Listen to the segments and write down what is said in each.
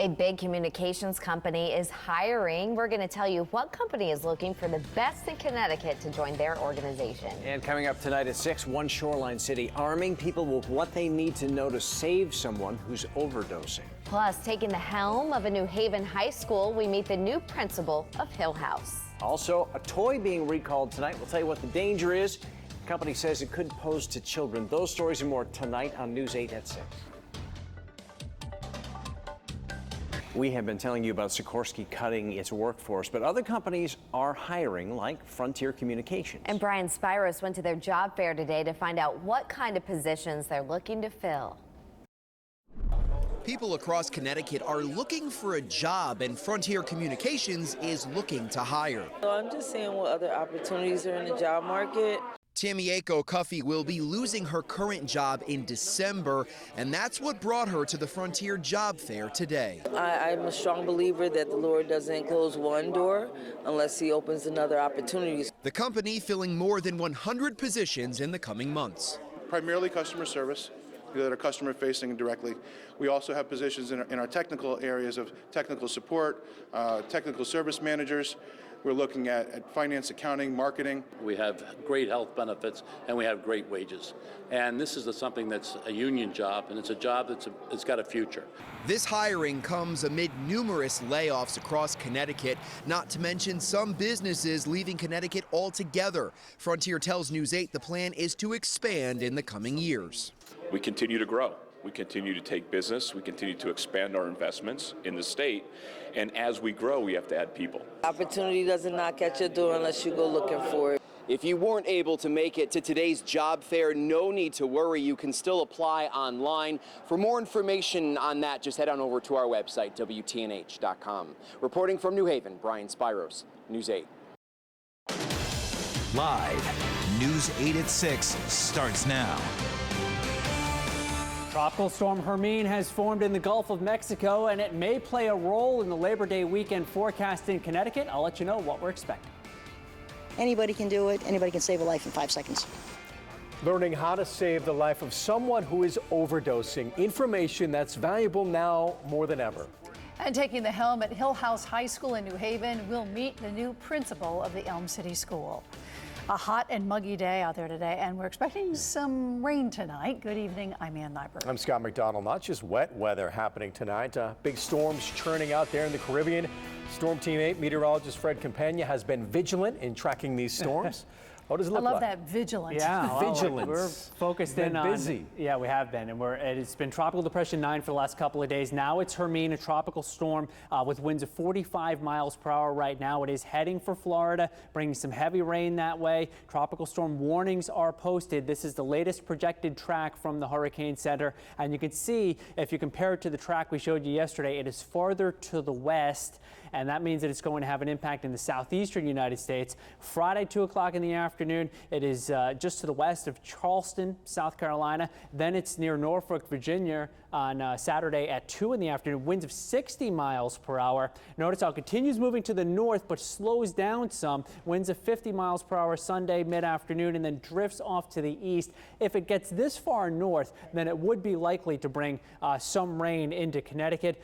A big communications company is hiring. We're going to tell you what company is looking for the best in Connecticut to join their organization. And coming up tonight at 6, one shoreline city arming people with what they need to know to save someone who's overdosing. Plus, taking the helm of a New Haven high school, we meet the new principal of Hill House. Also, a toy being recalled tonight. We'll tell you what the danger is. The company says it could pose to children. Those stories and more tonight on News 8 at 6. We have been telling you about Sikorsky cutting its workforce, but other companies are hiring, like Frontier Communications. And Brian Spiros went to their job fair today to find out what kind of positions they're looking to fill. People across Connecticut are looking for a job, and Frontier Communications is looking to hire. So I'm just seeing what other opportunities are in the job market. Tamieko Cuffey will be losing her current job in December, and that's what brought her to the Frontier Job Fair today. I'm a strong believer that the Lord doesn't close one door unless he opens another opportunities. The company filling more than 100 positions in the coming months. Primarily customer service that are customer facing directly. We also have positions in our technical areas of technical support, technical service managers. We're looking at finance, accounting, marketing. We have great health benefits and we have great wages. And this is something that's a union job, and it's a job it's got a future. This hiring comes amid numerous layoffs across Connecticut, not to mention some businesses leaving Connecticut altogether. Frontier tells News 8 the plan is to expand in the coming years. We continue to grow. We continue to take business. We continue to expand our investments in the state. And as we grow, we have to add people. Opportunity doesn't knock at your door unless you go looking for it. If you weren't able to make it to today's job fair, no need to worry. You can still apply online. For more information on that, just head on over to our website, WTNH.com. Reporting from New Haven, Brian Spiros, News 8. Live, News 8 at 6 starts now. Tropical storm Hermine has formed in the Gulf of Mexico, and it may play a role in the Labor Day weekend forecast in Connecticut. I'll let you know what we're expecting. Anybody can do it. Anybody can save a life in 5 seconds. Learning how to save the life of someone who is overdosing. Information that's valuable now more than ever. And taking the helm at Hill House High School in New Haven, we'll meet the new principal of the Elm City School. A hot and muggy day out there today, and we're expecting some rain tonight. Good evening, I'm Ann Nyberg. I'm Scott McDonald. Not just wet weather happening tonight. Big storms churning out there in the Caribbean. Storm Team 8 meteorologist Fred Campagna has been vigilant in tracking these storms. What does it look like? I love that vigilance. Yeah, vigilance. We're focused in on busy. Yeah, we have been, and it's been Tropical Depression 9 for the last couple of days. Now it's Hermine, a tropical storm with winds of 45 miles per hour right now. It is heading for Florida, bringing some heavy rain that way. Tropical storm warnings are posted. This is the latest projected track from the Hurricane Center, and you can see if you compare it to the track we showed you yesterday, it is farther to the west. And that means that it's going to have an impact in the southeastern United States. Friday, 2 o'clock in the afternoon, it is just to the west of Charleston, South Carolina. Then it's near Norfolk, Virginia on Saturday at 2 in the afternoon. Winds of 60 miles per hour. Notice how it continues moving to the north, but slows down some. Winds of 50 miles per hour Sunday mid-afternoon, and then drifts off to the east. If it gets this far north, then it would be likely to bring some rain into Connecticut.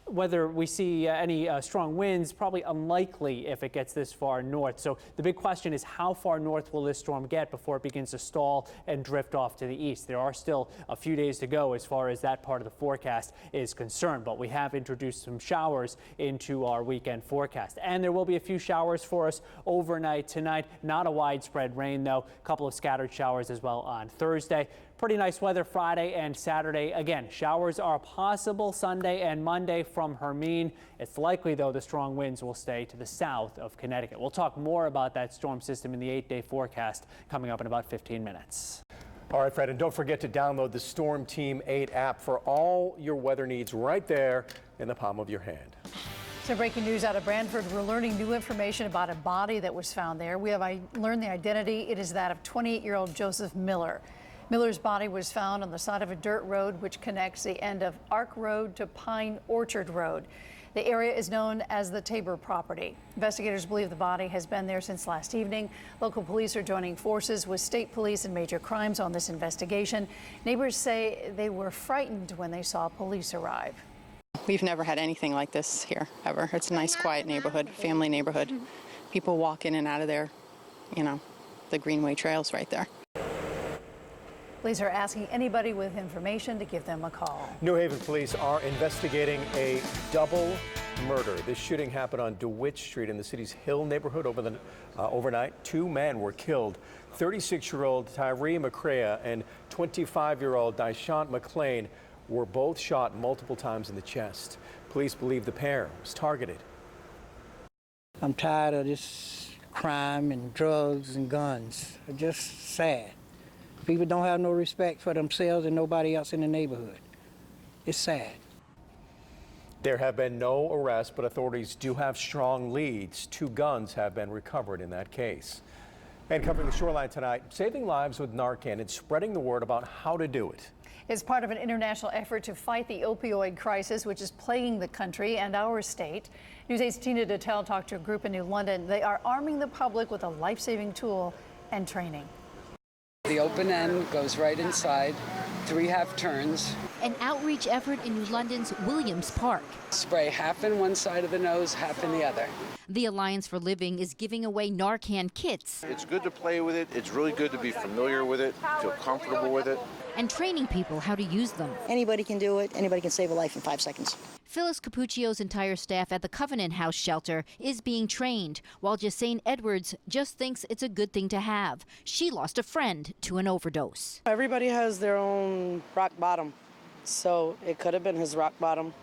Whether we see any strong winds, probably unlikely if it gets this far north. So the big question is, how far north will this storm get before it begins to stall and drift off to the east? There are still a few days to go as far as that part of the forecast is concerned, but we have introduced some showers into our weekend forecast. And there will be a few showers for us overnight tonight. Not a widespread rain, though. A couple of scattered showers as well on Thursday. Pretty nice weather Friday and Saturday. Again, showers are possible Sunday and Monday from Hermine. It's likely, though, the strong winds will stay to the south of Connecticut. We'll talk more about that storm system in the 8-day forecast coming up in about 15 minutes. All right, Fred, and don't forget to download the Storm Team 8 app for all your weather needs right there in the palm of your hand. So breaking news out of Branford, we're learning new information about a body that was found there. We have learned the identity. It is that of 28-year-old Joseph Miller. Miller's body was found on the side of a dirt road which connects the end of Ark Road to Pine Orchard Road. The area is known as the Tabor property. Investigators believe the body has been there since last evening. Local police are joining forces with state police and major crimes on this investigation. Neighbors say they were frightened when they saw police arrive. We've never had anything like this here, ever. It's a nice, quiet neighborhood, family neighborhood. People walk in and out of there, the Greenway Trail's right there. Police are asking anybody with information to give them a call. New Haven police are investigating a double murder. This shooting happened on DeWitt Street in the city's Hill neighborhood overnight. 2 men were killed. 36-year-old Tyree McCrea and 25-year-old Dyshant McLean were both shot multiple times in the chest. Police believe the pair was targeted. I'm tired of this crime and drugs and guns. It's just sad. People don't have no respect for themselves and nobody else in the neighborhood. It's sad. There have been no arrests, but authorities do have strong leads. 2 guns have been recovered in that case. And covering the shoreline tonight, saving lives with Narcan and spreading the word about how to do it. It's part of an international effort to fight the opioid crisis, which is plaguing the country and our state. News 8's Tina Detel talked to a group in New London. They are arming the public with a life-saving tool and training. The open end goes right inside, 3 half turns. An outreach effort in New London's Williams Park. Spray half in one side of the nose, half in the other. The Alliance for Living is giving away Narcan kits. It's good to play with it. It's really good to be familiar with it, feel comfortable with it. And training people how to use them. Anybody can do it. Anybody can save a life in 5 seconds. Phyllis Capuccio's entire staff at the Covenant House shelter is being trained, while Jasane Edwards just thinks it's a good thing to have. She lost a friend to an overdose. Everybody has their own rock bottom, so it could have been his rock bottom.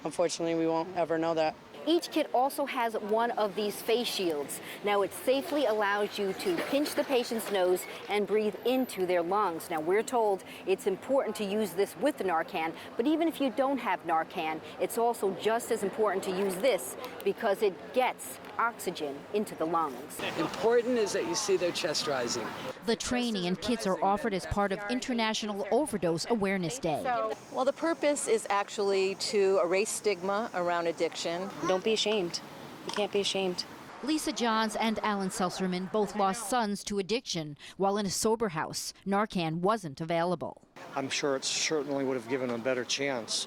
Unfortunately, we won't ever know that. Each kit also has one of these face shields. Now, it safely allows you to pinch the patient's nose and breathe into their lungs. Now, we're told it's important to use this with the Narcan, but even if you don't have Narcan, it's also just as important to use this because it gets oxygen into the lungs. Important is that you see their chest rising. The training and kits are offered as part of International Overdose Awareness Day. Well, the purpose is actually to erase stigma around addiction. Don't be ashamed. You can't be ashamed. Lisa Johns and Alan Seltzerman both lost sons to addiction while in a sober house. Narcan wasn't available. I'm sure it certainly would have given them a better chance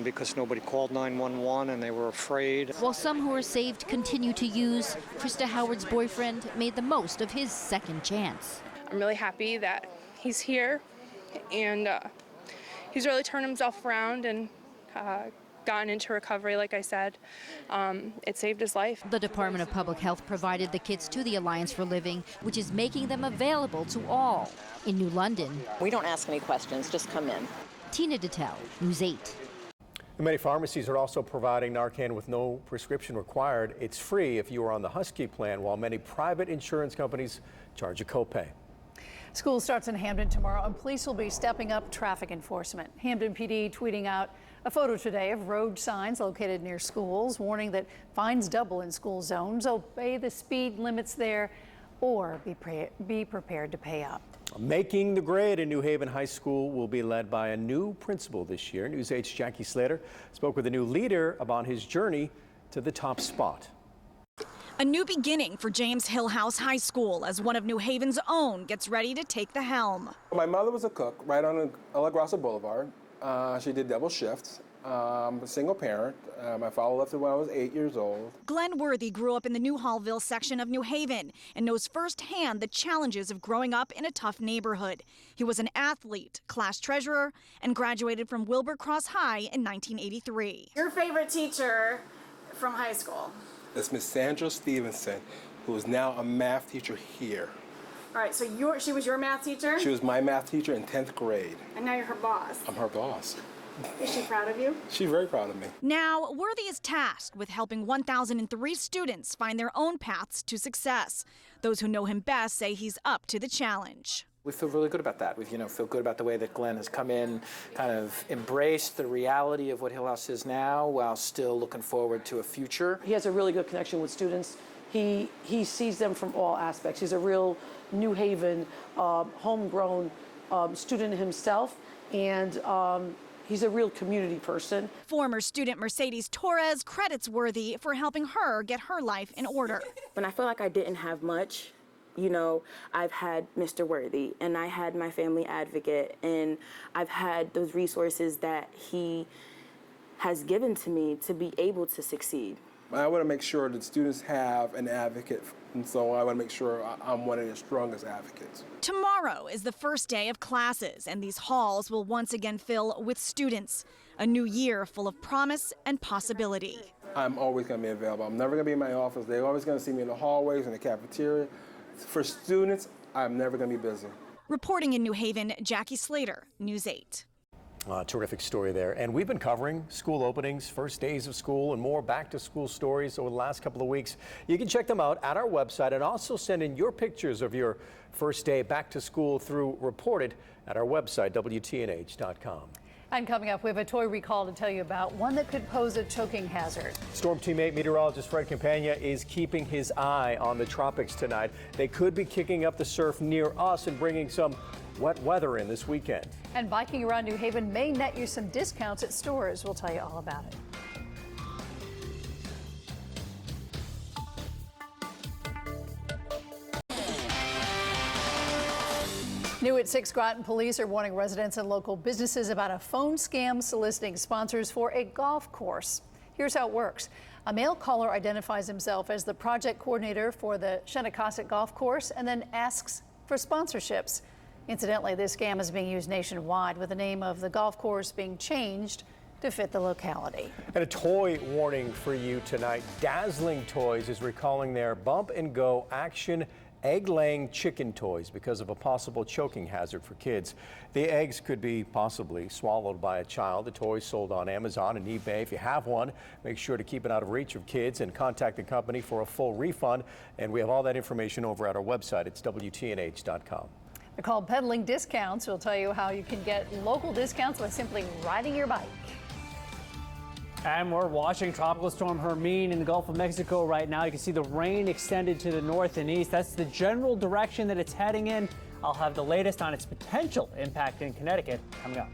because nobody called 911 and they were afraid. While some who were saved continue to use, Krista Howard's boyfriend made the most of his second chance. I'm really happy that he's here and he's really turned himself around and gotten into recovery, like I said. It saved his life. The Department of Public Health provided the kits to the Alliance for Living, which is making them available to all. In New London, we don't ask any questions, just come in. Tina Detel, News 8. Many pharmacies are also providing Narcan with no prescription required. It's free if you are on the Husky plan, while many private insurance companies charge a copay. School starts in Hamden tomorrow, and police will be stepping up traffic enforcement. Hamden PD tweeting out a photo today of road signs located near schools, warning that fines double in school zones. Obey the speed limits there or be prepared to pay up. Making the grade in New Haven High School will be led by a new principal this year. News 8's Jackie Slater spoke with a new leader about his journey to the top spot. A new beginning for James Hillhouse High School as one of New Haven's own gets ready to take the helm. My mother was a cook right on La Grassa Boulevard. She did double shifts. A single parent. My father left her when I was 8 years old. Glenn Worthy grew up in the New Hallville section of New Haven and knows firsthand the challenges of growing up in a tough neighborhood. He was an athlete, class treasurer, and graduated from Wilbur Cross High in 1983. Your favorite teacher from high school? It's Miss Sandra Stevenson, who is now a math teacher here. All right, so she was your math teacher? She was my math teacher in 10th grade. And now you're her boss. I'm her boss. Is she proud of you? She's very proud of me. Now, Worthy is tasked with helping 1,003 students find their own paths to success. Those who know him best say he's up to the challenge. We feel really good about that. We feel good about the way that Glenn has come in, kind of embraced the reality of what Hillhouse is now while still looking forward to a future. He has a really good connection with students. He sees them from all aspects. He's a real New Haven, homegrown student himself, and he's a real community person. Former student Mercedes Torres credits Worthy for helping her get her life in order. When I feel like I didn't have much, I've had Mr. Worthy, and I had my family advocate, and I've had those resources that he has given to me to be able to succeed. I want to make sure that students have an advocate, and so I want to make sure I'm one of their strongest advocates. Tomorrow is the first day of classes, and these halls will once again fill with students. A new year full of promise and possibility. I'm always going to be available. I'm never going to be in my office. They're always going to see me in the hallways, in the cafeteria. For students, I'm never going to be busy. Reporting in New Haven, Jackie Slater, News 8. Terrific story there. And we've been covering school openings, first days of school, and more back-to-school stories over the last couple of weeks. You can check them out at our website and also send in your pictures of your first day back to school through Reported at our website, WTNH.com. And coming up, we have a toy recall to tell you about, one that could pose a choking hazard. Storm Team 8 meteorologist Fred Campagna is keeping his eye on the tropics tonight. They could be kicking up the surf near us and bringing some wet weather in this weekend. And biking around New Haven may net you some discounts at stores. We'll tell you all about it. New at 6, Groton police are warning residents and local businesses about a phone scam soliciting sponsors for a golf course. Here's how it works. A male caller identifies himself as the project coordinator for the Shinnecock Golf Course and then asks for sponsorships. Incidentally, this scam is being used nationwide, with the name of the golf course being changed to fit the locality. And a toy warning for you tonight. Dazzling Toys is recalling their Bump and Go Action egg-laying chicken toys because of a possible choking hazard for kids. The eggs could be possibly swallowed by a child. The toys sold on Amazon and eBay. If you have one, make sure to keep it out of reach of kids and contact the company for a full refund. And we have all that information over at our website. It's WTNH.com. They're called peddling discounts. We'll tell you how you can get local discounts by simply riding your bike. And we're watching Tropical Storm Hermine in the Gulf of Mexico right now. You can see the rain extended to the north and east. That's the general direction that it's heading in. I'll have the latest on its potential impact in Connecticut coming up.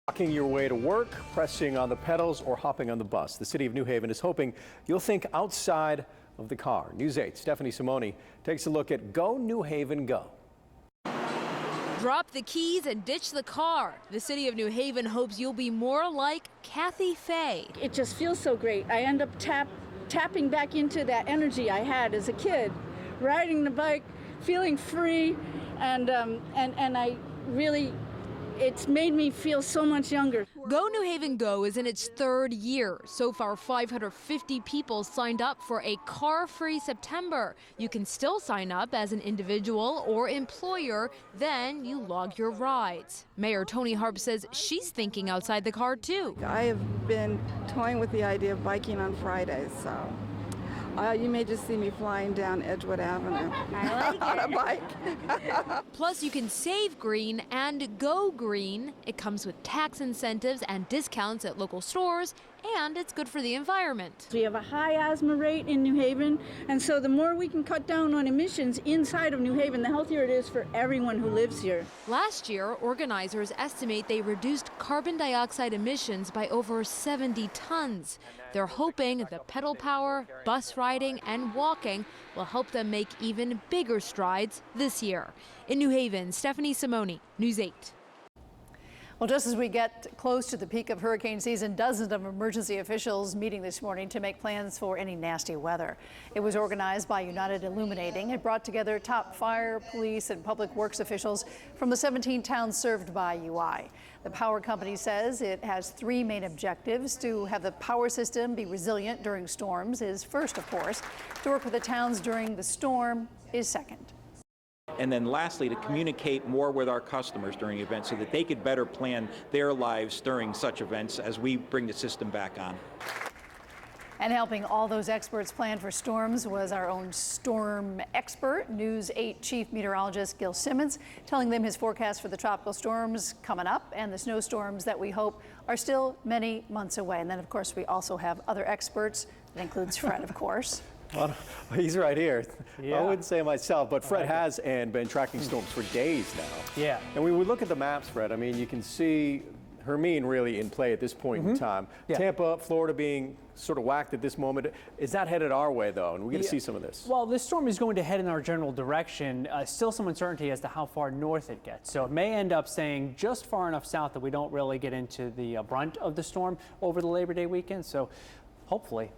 Walking your way to work, pressing on the pedals, or hopping on the bus. The city of New Haven is hoping you'll think outside of the car. News 8's Stephanie Simoni takes a look at Go New Haven Go. Drop the keys and ditch the car. The city of New Haven hopes you'll be more like Kathy Fay. It just feels so great. I end up tapping back into that energy I had as a kid, riding the bike, feeling free, and I really, it's made me feel so much younger. Go New Haven Go is in its third year. So far, 550 people signed up for a car-free September. You can still sign up as an individual or employer, then you log your rides. Mayor Tony Harp says she's thinking outside the car too. I have been toying with the idea of biking on Fridays, so you may just see me flying down Edgewood Avenue on a bike. Plus, you can save green and go green. It comes with tax incentives and discounts at local stores, and it's good for the environment. We have a high asthma rate in New Haven, and so the more we can cut down on emissions inside of New Haven, the healthier it is for everyone who lives here. Last year, organizers estimate they reduced carbon dioxide emissions by over 70 tons. They're hoping the pedal power, bus riding, and walking will help them make even bigger strides this year. In New Haven, Stephanie Simoni, News 8. Well, just as we get close to the peak of hurricane season, dozens of emergency officials meeting this morning to make plans for any nasty weather. It was organized by United Illuminating. It brought together top fire, police, and public works officials from the 17 towns served by UI. The power company says it has three main objectives: to have the power system be resilient during storms is first, of course. To work with the towns during the storm is second. And then lastly, to communicate more with our customers during events so that they could better plan their lives during such events as we bring the system back on. And helping all those experts plan for storms was our own storm expert, News 8 Chief Meteorologist Gil Simmons, telling them his forecast for the tropical storms coming up and the snowstorms that we hope are still many months away. And then, of course, we also have other experts. That includes Fred, of course. Well, he's right here. Yeah. I wouldn't say myself, but Fred has and been tracking storms for days now. Yeah. And when we look at the maps, Fred, I mean, you can see Hermine really in play at this point in time. Yeah. Tampa, Florida being sort of whacked at this moment. Is that headed our way, though? And we're going to see some of this. Well, this storm is going to head in our general direction. Still some uncertainty as to how far north it gets. So it may end up staying just far enough south that we don't really get into the brunt of the storm over the Labor Day weekend. So hopefully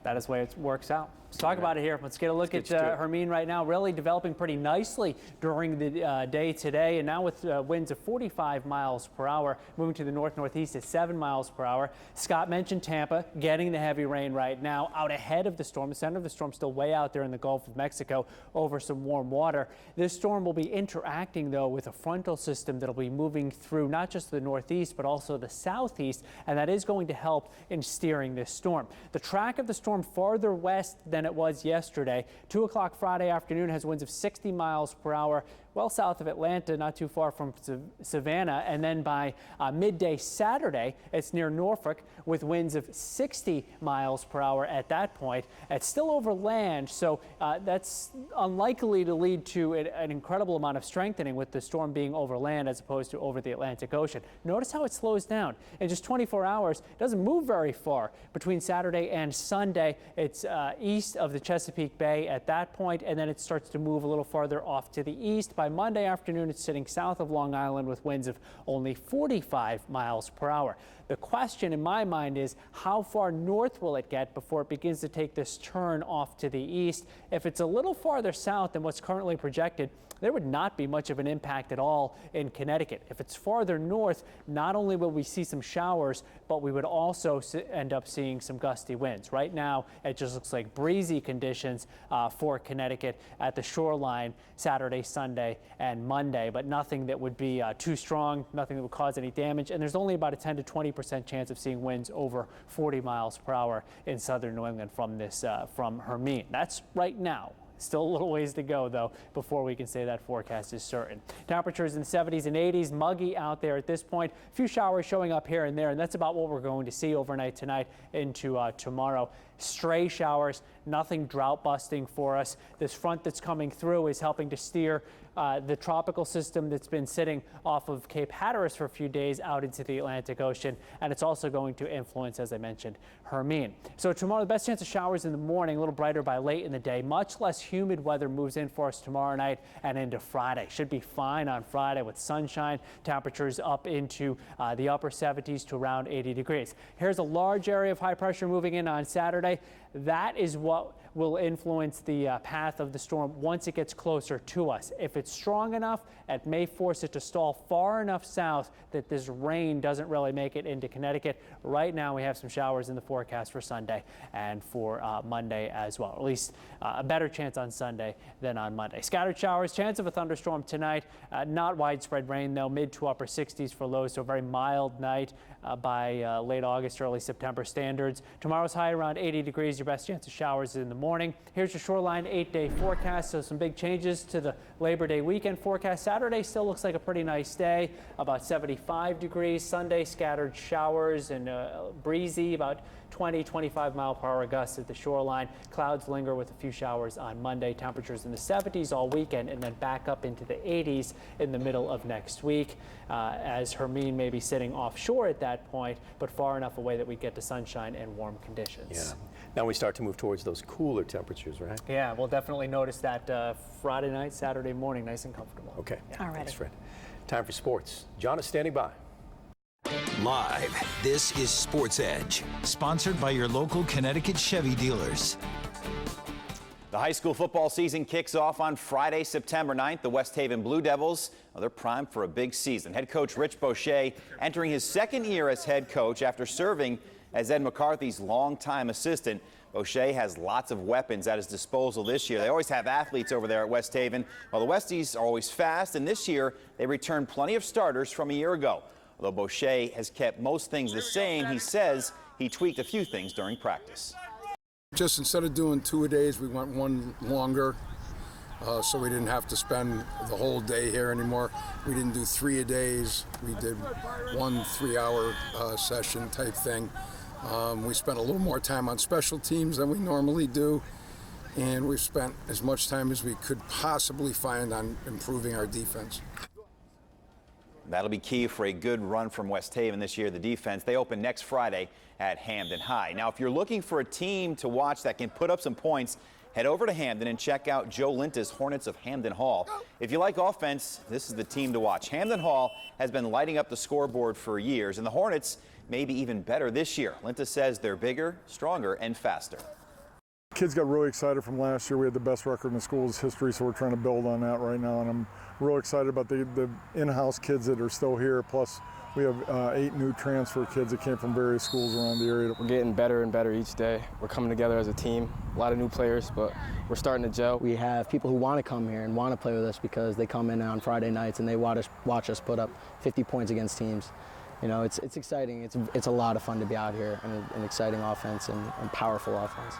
that is the way it works out. Let's talk about it here. Let's get a look at Hermine right now, really developing pretty nicely during the day today. And now with winds of 45 miles per hour, moving to the north-northeast at 7 miles per hour. Scott mentioned Tampa getting the heavy rain right now out ahead of the storm. The center of the storm still way out there in the Gulf of Mexico over some warm water. This storm will be interacting, though, with a frontal system that will be moving through not just the northeast, but also the southeast. And that is going to help in steering this storm. The track of the storm farther west than it was yesterday. 2 o'clock Friday afternoon has winds of 60 miles per hour, well south of Atlanta, not too far from Savannah. And then by midday Saturday, it's near Norfolk with winds of 60 miles per hour at that point. It's still over land, so that's unlikely to lead to an incredible amount of strengthening with the storm being over land as opposed to over the Atlantic Ocean. Notice how it slows down. In just 24 hours, it doesn't move very far. Between Saturday and Sunday, it's east of the Chesapeake Bay at that point, and then it starts to move a little farther off to the east. By Monday afternoon, it's sitting south of Long Island with winds of only 45 miles per hour. The question in my mind is how far north will it get before it begins to take this turn off to the east? If it's a little farther south than what's currently projected, there would not be much of an impact at all in Connecticut. If it's farther north, not only will we see some showers, but we would also end up seeing some gusty winds. Right now, it just looks like breezy conditions for Connecticut at the shoreline Saturday, Sunday, and Monday, but nothing that would be too strong, nothing that would cause any damage. And there's only about a 10 to 20% chance of seeing winds over 40 miles per hour in southern New England from Hermine. That's right now. Still a little ways to go, though, before we can say that forecast is certain. Temperatures in the 70s and 80s, muggy out there at this point. A few showers showing up here and there, and that's about what we're going to see overnight tonight into tomorrow. Stray showers, nothing drought busting for us. This front that's coming through is helping to steer the tropical system that's been sitting off of Cape Hatteras for a few days out into the Atlantic Ocean, and it's also going to influence, as I mentioned, Hermine. So tomorrow, the best chance of showers in the morning, a little brighter by late in the day. Much less humid weather moves in for us tomorrow night and into Friday. Should be fine on Friday with sunshine, temperatures up into the upper 70s to around 80 degrees. Here's a large area of high pressure moving in on Saturday. That is what will influence the path of the storm once it gets closer to us. If it's strong enough, it may force it to stall far enough south that this rain doesn't really make it into Connecticut. Right now, we have some showers in the forecast for Sunday and for Monday as well. At least a better chance on Sunday than on Monday. Scattered showers, chance of a thunderstorm tonight. Not widespread rain, though. Mid to upper 60s for lows, so a very mild night by late August, early September standards. Tomorrow's high around 80 degrees. Your best chance of showers in the morning. Here's your shoreline 8-day forecast. So some big changes to the Labor Day weekend forecast. Saturday still looks like a pretty nice day, about 75 degrees. Sunday, scattered showers and breezy, about 20-25 mile per hour gusts at the shoreline. Clouds linger with a few showers on Monday. Temperatures in the 70s all weekend and then back up into the 80s in the middle of next week as Hermine may be sitting offshore at that point, but far enough away that we get to sunshine and warm conditions. Yeah. Now we start to move towards those cooler temperatures, right? Yeah, we'll definitely notice that Friday night, Saturday morning, nice and comfortable. Okay. Yeah. All right. Thanks, Fred. Time for sports. John is standing by. Live, this is Sports Edge, sponsored by your local Connecticut Chevy dealers. The high school football season kicks off on Friday, September 9th. The West Haven Blue Devils, they're primed for a big season. Head coach Rich Boucher entering his second year as head coach after serving as Ed McCarthy's longtime assistant. Boucher has lots of weapons at his disposal this year. They always have athletes over there at West Haven, while the Westies are always fast, and this year they returned plenty of starters from a year ago. Although Boucher has kept most things the same, he says he tweaked a few things during practice. Just instead of doing 2-a-days, we went one longer, so we didn't have to spend the whole day here anymore. We didn't do 3-a-days. We did 1 3-hour session type thing. We spent a little more time on special teams than we normally do, and we've spent as much time as we could possibly find on improving our defense. That'll be key for a good run from West Haven this year. The defense, they open next Friday at Hamden High. Now, if you're looking for a team to watch that can put up some points, head over to Hamden and check out Joe Linta's Hornets of Hamden Hall. If you like offense, this is the team to watch. Hamden Hall has been lighting up the scoreboard for years, and the Hornets may be even better this year. Linta says they're bigger, stronger, and faster. Kids got really excited from last year. We had the best record in the school's history, so we're trying to build on that right now. And I'm real excited about the in-house kids that are still here. Plus, we have 8 new transfer kids that came from various schools around the area. We're getting better and better each day. We're coming together as a team. A lot of new players, but we're starting to gel. We have people who want to come here and want to play with us because they come in on Friday nights and they watch us put up 50 points against teams. You know, it's exciting. It's a lot of fun to be out here, and an exciting offense and powerful offense.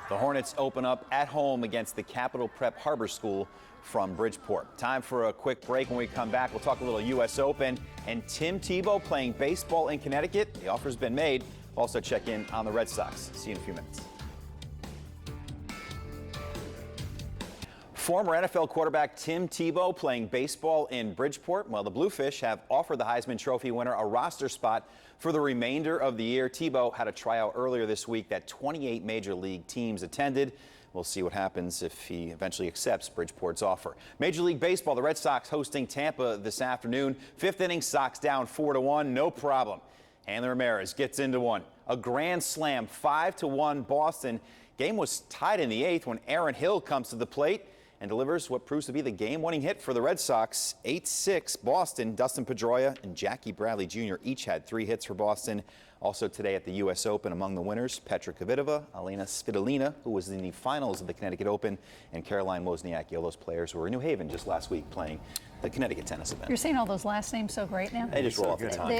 The Hornets open up at home against the Capital Prep Harbor School from Bridgeport. Time for a quick break. When we come back, we'll talk a little U.S. Open and Tim Tebow playing baseball in Connecticut. The offer's been made. We'll also check in on the Red Sox. See you in a few minutes. Former NFL quarterback Tim Tebow playing baseball in Bridgeport. Well, the Bluefish have offered the Heisman Trophy winner a roster spot for the remainder of the year. Tebow had a tryout earlier this week that 28 major league teams attended. We'll see what happens if he eventually accepts Bridgeport's offer. Major League Baseball, the Red Sox hosting Tampa this afternoon. 5th inning, Sox down 4-1, no problem. Hanley Ramirez gets into one. A grand slam, 5-1 Boston. Game was tied in the 8th when Aaron Hill comes to the plate and delivers what proves to be the game-winning hit for the Red Sox. 8-6 Boston. Dustin Pedroia and Jackie Bradley Jr. each had 3 hits for Boston. Also today at the U.S. Open, among the winners, Petra Kvitova, Elena Svitolina, who was in the finals of the Connecticut Open, and Caroline Wozniacki. All those players were in New Haven just last week playing the Connecticut tennis event. You're saying all those last names so great now? They just roll off the tongue.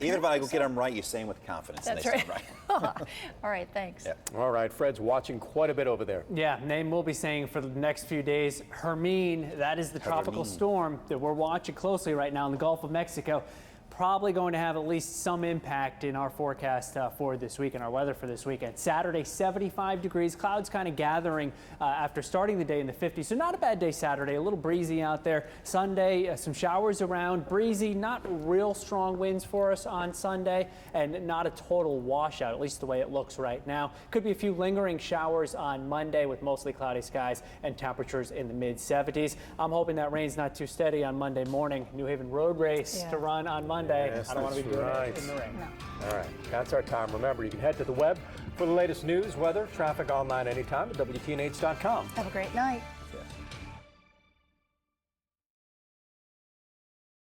Even if I go get them right, you say them with confidence. That's and they right. sound right. All right, thanks. Yeah. All right, Fred's watching quite a bit over there. Yeah, name we'll be saying for the next few days. Hermine, that is the tropical storm that we're watching closely right now in the Gulf of Mexico. Probably going to have at least some impact in our forecast for this weekend, our weather for this weekend. Saturday, 75 degrees, clouds kind of gathering after starting the day in the 50s. So not a bad day Saturday, a little breezy out there. Sunday, some showers around, breezy, not real strong winds for us on Sunday, and not a total washout, at least the way it looks right now. Could be a few lingering showers on Monday with mostly cloudy skies and temperatures in the mid-70s. I'm hoping that rain's not too steady on Monday morning. New Haven road race to run on Monday. Yes, I don't want to be doing it in the rain. No. All right, that's our time. Remember, you can head to the web for the latest news, weather, traffic online anytime at WTNH.com. Have a great night.